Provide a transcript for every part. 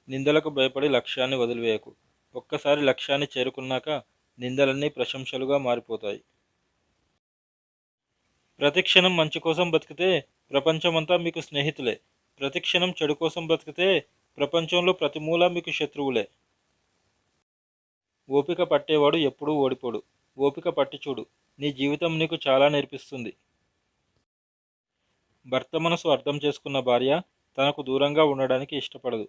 నిందలకు భయపడి లక్ష్యాన్ని వదిలివేయకు. ఒక్కసారి లక్ష్యాన్ని చేరుకున్నాక నిందలన్నీ ప్రశంసలుగా మారిపోతాయి. ప్రతిక్షణం మంచి కోసం బతికితే ప్రపంచమంతా మీకు స్నేహితులే. ప్రతిక్షణం చెడు కోసం బతికితే ప్రపంచంలో ప్రతి మూల మీకు శత్రువులే. ఓపిక పట్టేవాడు ఎప్పుడూ ఓడిపోడు. ఓపిక పట్టి చూడు. నీ జీవితం నీకు చాలా నేర్పిస్తుంది. భర్త మనసు అర్థం చేసుకున్న భార్య తనకు దూరంగా ఉండడానికి ఇష్టపడదు.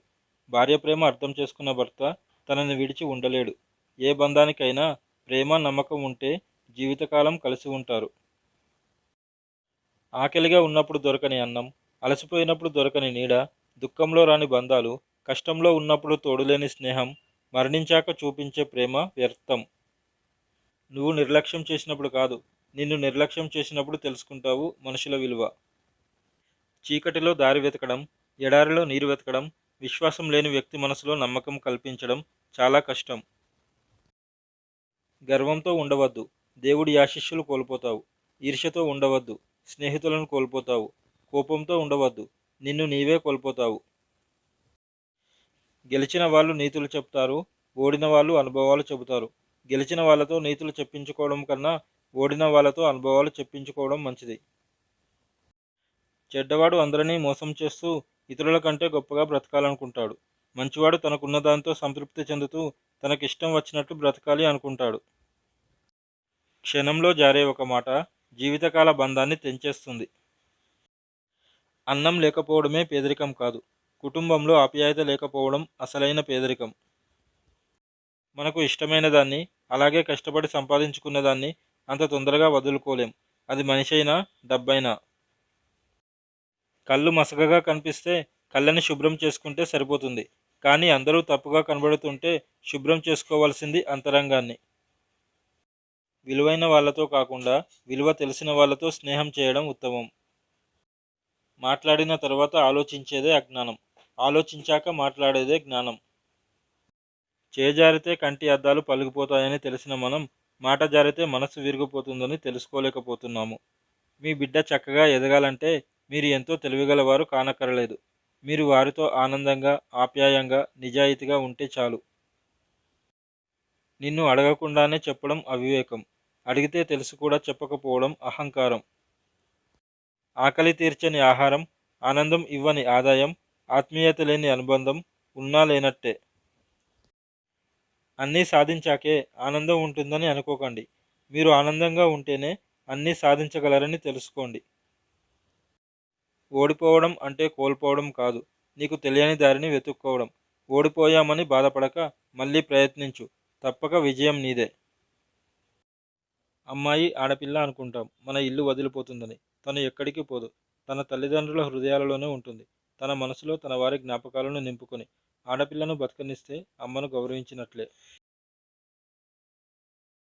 భార్య ప్రేమ అర్థం చేసుకున్న భర్త తనని విడిచి ఉండలేడు. ఏ బంధానికైనా ప్రేమ నమ్మకం ఉంటే జీవితకాలం కలిసి ఉంటారు. ఆకలిగా ఉన్నప్పుడు దొరకని అన్నం, అలసిపోయినప్పుడు దొరకని నీడ, దుఃఖంలో రాని బంధాలు, కష్టంలో ఉన్నప్పుడు తోడులేని స్నేహం, మరణించాక చూపించే ప్రేమ వ్యర్థం. నువ్వు నిర్లక్ష్యం చేసినప్పుడు కాదు, నిన్ను నిర్లక్ష్యం చేసినప్పుడు తెలుసుకుంటావు మనుషుల విలువ. చీకటిలో దారి వెతకడం, ఎడారిలో నీరు వెతకడం, విశ్వాసం లేని వ్యక్తి మనసులో నమ్మకం కల్పించడం చాలా కష్టం. గర్వంతో ఉండవద్దు, దేవుడి ఆశీస్సులు కోల్పోతావు. ఈర్ష్యతో ఉండవద్దు, స్నేహితులను కోల్పోతావు. కోపంతో ఉండవద్దు, నిన్ను నీవే కోల్పోతావు. గెలిచిన వాళ్ళు నీతులు చెప్తారు, ఓడిన వాళ్ళు అనుభవాలు చెబుతారు. గెలిచిన వాళ్ళతో నీతులు చెప్పించుకోవడం కన్నా ఓడిన వాళ్ళతో అనుభవాలు చెప్పించుకోవడం మంచిది. చెడ్డవాడు అందరినీ మోసం చేస్తూ ఇతరుల కంటే గొప్పగా బ్రతకాలనుకుంటాడు. మంచివాడు తనకున్న దాంతో సంతృప్తి చెందుతూ తనకిష్టం వచ్చినట్టు బ్రతకాలి అనుకుంటాడు. క్షణంలో జారే ఒక మాట జీవితకాల బంధాన్ని తెంచేస్తుంది. అన్నం లేకపోవడమే పేదరికం కాదు, కుటుంబంలో ఆప్యాయత లేకపోవడం అసలైన పేదరికం. మనకు ఇష్టమైన దాన్ని, అలాగే కష్టపడి సంపాదించుకున్న దాన్ని అంత తొందరగా వదులుకోలేం. అది మనిషైనా డబ్బైనా. కళ్ళు మసకగా కనిపిస్తే కళ్ళని శుభ్రం చేసుకుంటే సరిపోతుంది. కానీ అందరూ తప్పుగా కనబడుతుంటే శుభ్రం చేసుకోవాల్సింది అంతరంగాన్ని. విలువైన వాళ్ళతో కాకుండా విలువ తెలిసిన వాళ్ళతో స్నేహం చేయడం ఉత్తమం. మాట్లాడిన తర్వాత ఆలోచించేదే అజ్ఞానం, ఆలోచించాక మాట్లాడేదే జ్ఞానం. చేజారితే కంటి అద్దాలు పలిగిపోతాయని తెలిసిన మనం మాట జారితే మనసు విరిగిపోతుందని తెలుసుకోలేకపోతున్నాము. మీ బిడ్డ చక్కగా ఎదగాలంటే మీరు ఎంతో తెలివిగలవారు కానక్కరలేదు. మీరు వారితో ఆనందంగా, ఆప్యాయంగా, నిజాయితీగా ఉంటే చాలు. నిన్ను అడగకుండానే చెప్పడం అవివేకం. అడిగితే తెలిసి కూడా చెప్పకపోవడం అహంకారం. ఆకలి తీర్చని ఆహారం, ఆనందం ఇవ్వని ఆదాయం, ఆత్మీయత లేని అనుబంధం ఉన్నా లేనట్టే. అన్నీ సాధించాకే ఆనందం ఉంటుందని అనుకోకండి. మీరు ఆనందంగా ఉంటేనే అన్నీ సాధించగలరని తెలుసుకోండి. ఓడిపోవడం అంటే కోల్పోవడం కాదు, నీకు తెలియని దారిని వెతుక్కోవడం. ఓడిపోయామని బాధపడక మళ్ళీ ప్రయత్నించు, తప్పక విజయం నీదే. అమ్మాయి ఆడపిల్ల అనుకుంటాం మన ఇల్లు వదిలిపోతుందని. తను ఎక్కడికి పోదు, తన తల్లిదండ్రుల హృదయాలలోనే ఉంటుంది. తన మనసులో తన వారి జ్ఞాపకాలను నింపుకొని ఆడపిల్లను బతకనిస్తే అమ్మను గౌరవించినట్లే.